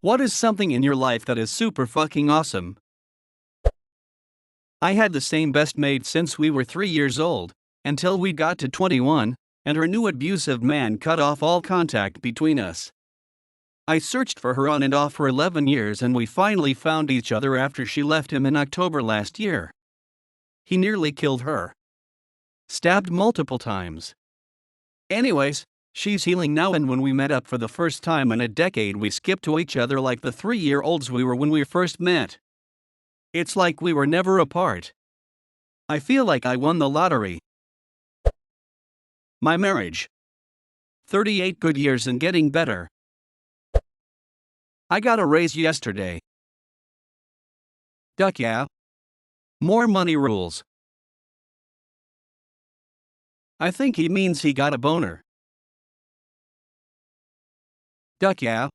What is something in your life that is super fucking awesome? I had the same best mate since we were 3 years old, until we got to 21, and her new abusive man cut off all contact between us. I searched for her on and off for 11 years and we finally found each other after she left him in October last year. He nearly killed her. Stabbed multiple times. Anyways, she's healing now, and when we met up for the first time in a decade we skipped to each other like the 3-year-olds we were when we first met. It's like we were never apart. I feel like I won the lottery. My marriage. 38 good years and getting better. I got a raise yesterday. Duck yeah. More money rules. I think he means he got a boner. Duck yeah.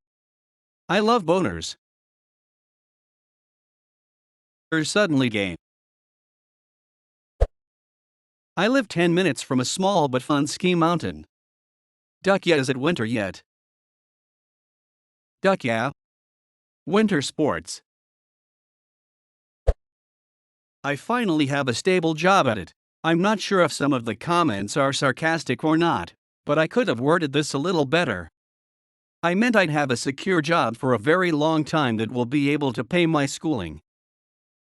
I love boners. Suddenly game. I live 10 minutes from a small but fun ski mountain. Duck yeah, is it winter yet? Duck yeah. Winter sports. I finally have a stable job at it. I'm not sure if some of the comments are sarcastic or not, but I could have worded this a little better. I meant I'd have a secure job for a very long time that will be able to pay my schooling.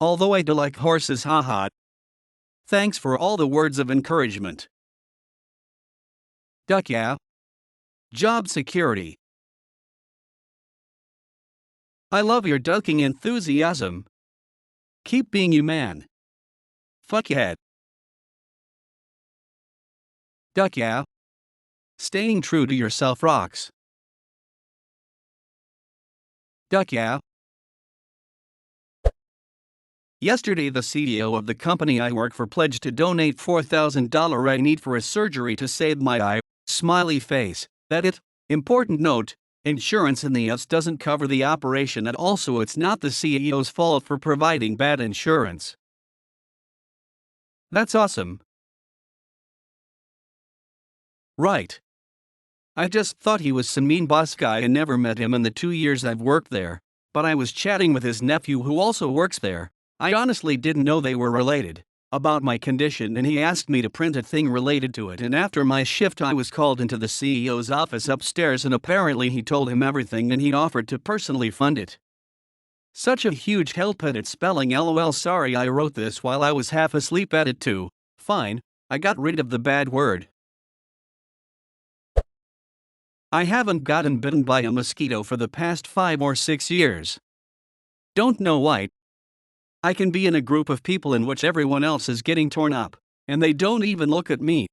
Although I do like horses, haha. Thanks for all the words of encouragement. Duck yeah. Job security. I love your ducking enthusiasm. Keep being you, man. Fuck yeah. Duck yeah. Staying true to yourself rocks. Duck yeah. Yesterday the CEO of the company I work for pledged to donate $4,000 I need for a surgery to save my eye. Smiley face. That it. Important note. Insurance in the US doesn't cover the operation, and also it's not the CEO's fault for providing bad insurance. That's awesome. Right. I just thought he was some mean boss guy and never met him in the 2 years I've worked there, but I was chatting with his nephew who also works there. I honestly didn't know they were related, about my condition, and he asked me to print a thing related to it, and after my shift I was called into the CEO's office upstairs and apparently he told him everything and he offered to personally fund it. Such a huge help at it. Spelling LOL. Sorry I wrote this while I was half asleep at it too. Fine, I got rid of the bad word. I haven't gotten bitten by a mosquito for the past 5 or 6 years. Don't know why. I can be in a group of people in which everyone else is getting torn up, and they don't even look at me.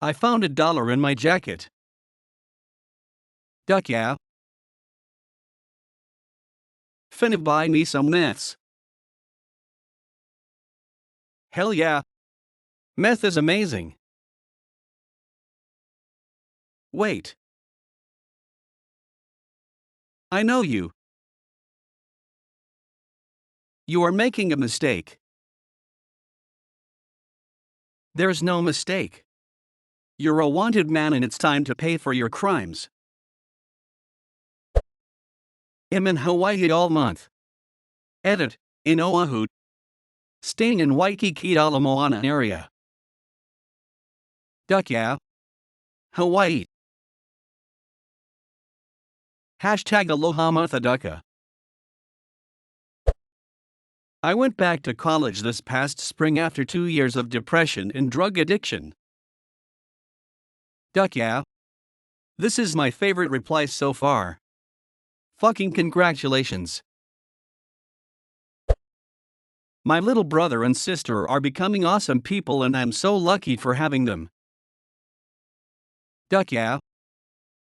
I found $1 in my jacket. Duck yeah. Finna buy me some meths. Hell yeah. Meth is amazing. Wait. I know you. You are making a mistake. There's no mistake. You're a wanted man and it's time to pay for your crimes. I'm in Hawaii all month. Edit, in Oahu. Staying in Waikiki Ala Moana area. Duck yeah. Hawaii. Hashtag Aloha Matha Ducka. I went back to college this past spring after 2 years of depression and drug addiction. Duck yeah. This is my favorite reply so far. Fucking congratulations. My little brother and sister are becoming awesome people and I'm so lucky for having them. Duck yeah.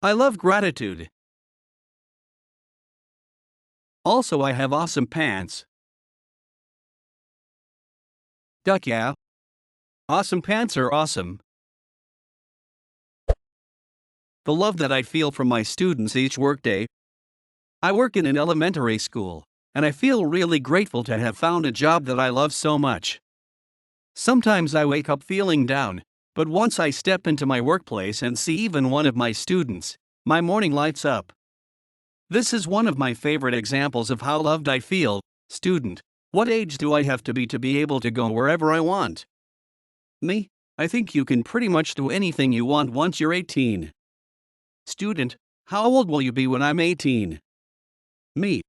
I love gratitude. Also I have awesome pants. Duck yeah. Awesome pants are awesome. The love that I feel from my students each workday. I work in an elementary school, and I feel really grateful to have found a job that I love so much. Sometimes I wake up feeling down, but once I step into my workplace and see even one of my students, my morning lights up. This is one of my favorite examples of how loved I feel. Student: what age do I have to be able to go wherever I want? Me: I think you can pretty much do anything you want once you're 18. Student: how old will you be when I'm 18? Me: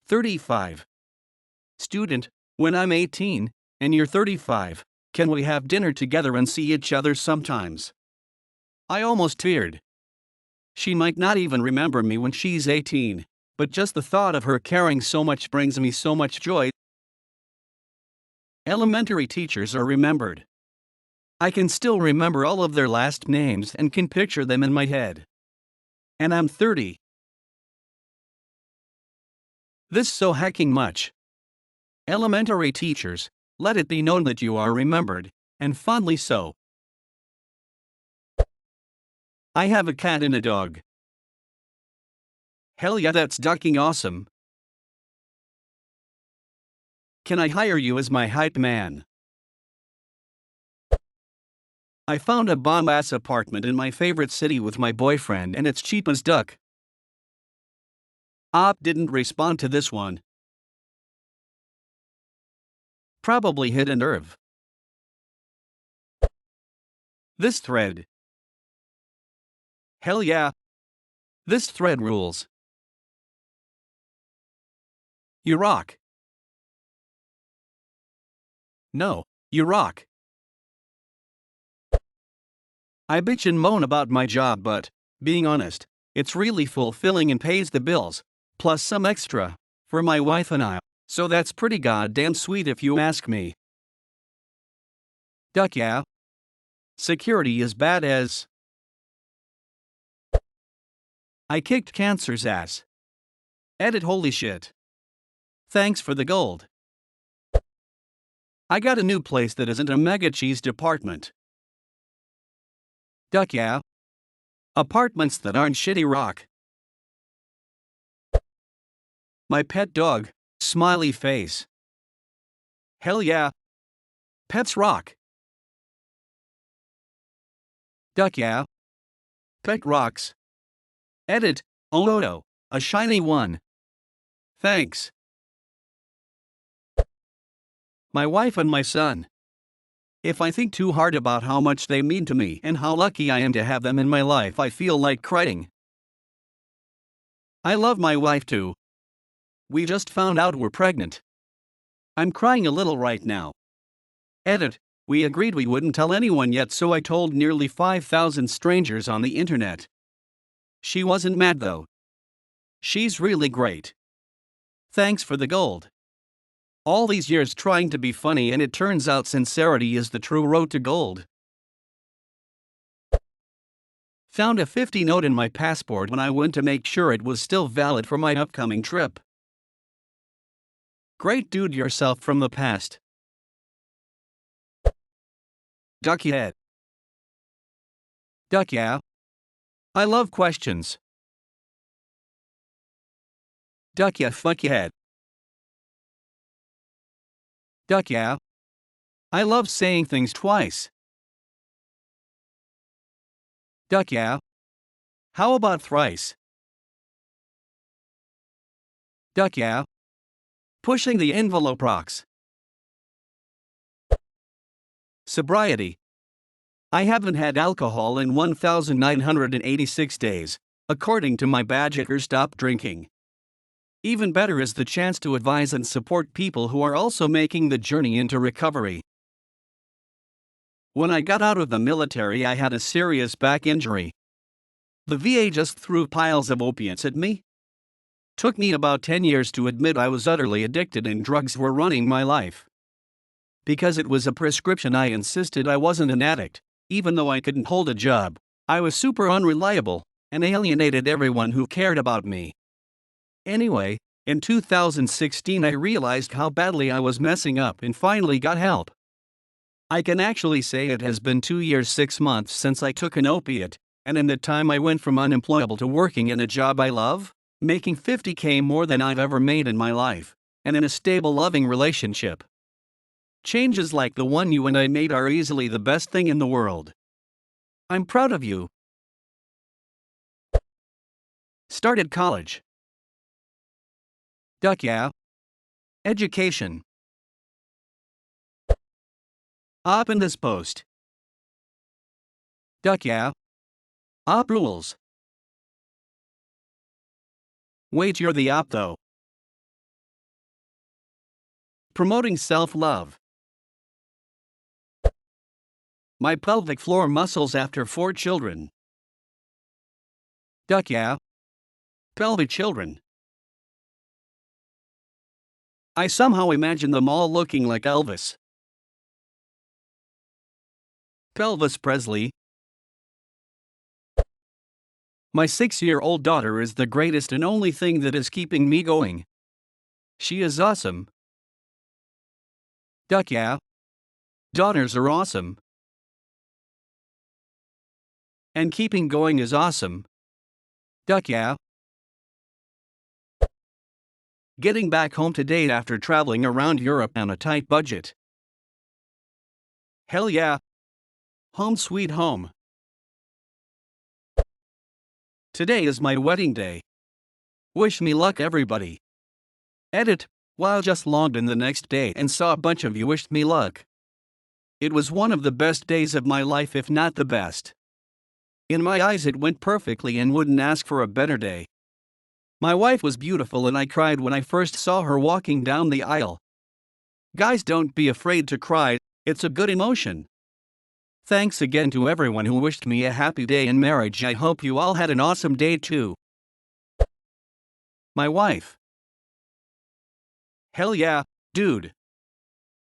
35. Student: when I'm 18, and you're 35, can we have dinner together and see each other sometimes? I almost teared. She might not even remember me when she's 18, but just the thought of her caring so much brings me so much joy. Elementary teachers are remembered. I can still remember all of their last names and can picture them in my head. And I'm 30. This so hacking much. Elementary teachers, let it be known that you are remembered, and fondly so. I have a cat and a dog. Hell yeah, that's ducking awesome. Can I hire you as my hype man? I found a bomb-ass apartment in my favorite city with my boyfriend and it's cheap as duck. Didn't respond to this one. Probably hit a nerve. This thread. Hell yeah. This thread rules. You rock. No, you rock. I bitch and moan about my job, but, being honest, it's really fulfilling and pays the bills, plus some extra, for my wife and I, so that's pretty goddamn sweet if you ask me. Duck yeah. Security is bad as. I kicked cancer's ass. Edit holy shit. Thanks for the gold. I got a new place that isn't a mega cheese department. Duck yeah. Apartments that aren't shitty rock. My pet dog, smiley face. Hell yeah. Pets rock. Duck yeah. Pet rocks. Edit, Olodo, a shiny one. Thanks. My wife and my son. If I think too hard about how much they mean to me and how lucky I am to have them in my life, I feel like crying. I love my wife too. We just found out we're pregnant. I'm crying a little right now. Edit, we agreed we wouldn't tell anyone yet, so I told nearly 5,000 strangers on the internet. She wasn't mad though. She's really great. Thanks for the gold. All these years trying to be funny, and it turns out sincerity is the true road to gold. Found a 50 note in my passport when I went to make sure it was still valid for my upcoming trip. Great dude yourself from the past. Ducky head. Duck yeah. I love questions. Duck yeah, fuck your head. Duck yeah. I love saying things twice. Duck yeah. How about thrice? Duck yeah. Pushing the envelope rocks. Sobriety. I haven't had alcohol in 1,986 days, according to my badger. Stop drinking. Even better is the chance to advise and support people who are also making the journey into recovery. When I got out of the military, I had a serious back injury. The VA just threw piles of opiates at me. Took me about 10 years to admit I was utterly addicted and drugs were running my life. Because it was a prescription, I insisted I wasn't an addict, even though I couldn't hold a job. I was super unreliable and alienated everyone who cared about me. Anyway, in 2016 I realized how badly I was messing up and finally got help. I can actually say it has been 2 years 6 months since I took an opiate, and in that time I went from unemployable to working in a job I love, making $50K more than I've ever made in my life, and in a stable, loving relationship. Changes like the one you and I made are easily the best thing in the world. I'm proud of you. Started college. Duck yeah. Education. Op in this post. Duck yeah. Op rules. Wait, you're the op though. Promoting self-love. My pelvic floor muscles after 4 children. Duck yeah. Pelvic children. I somehow imagine them all looking like Elvis. Pelvis Presley. My 6-year-old daughter is the greatest and only thing that is keeping me going. She is awesome. Duck yeah. Daughters are awesome. And keeping going is awesome. Duck yeah. Getting back home to date after traveling around Europe on a tight budget. Hell yeah. Home sweet home. Today is my wedding day. Wish me luck, everybody. Edit. While just logged in the next day and saw a bunch of you wished me luck. It was one of the best days of my life, if not the best. In my eyes it went perfectly and wouldn't ask for a better day. My wife was beautiful and I cried when I first saw her walking down the aisle. Guys, don't be afraid to cry, it's a good emotion. Thanks again to everyone who wished me a happy day in marriage. I hope you all had an awesome day too. My wife. Hell yeah, dude.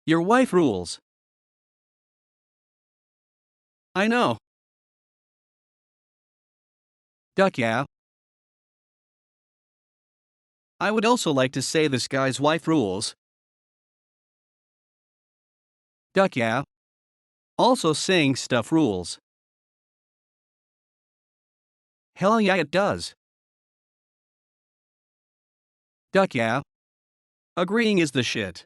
Your wife rules. I know. Duck yeah. I would also like to say this guy's wife rules. Duck yeah. Also saying stuff rules. Hell yeah, it does. Duck yeah. Agreeing is the shit.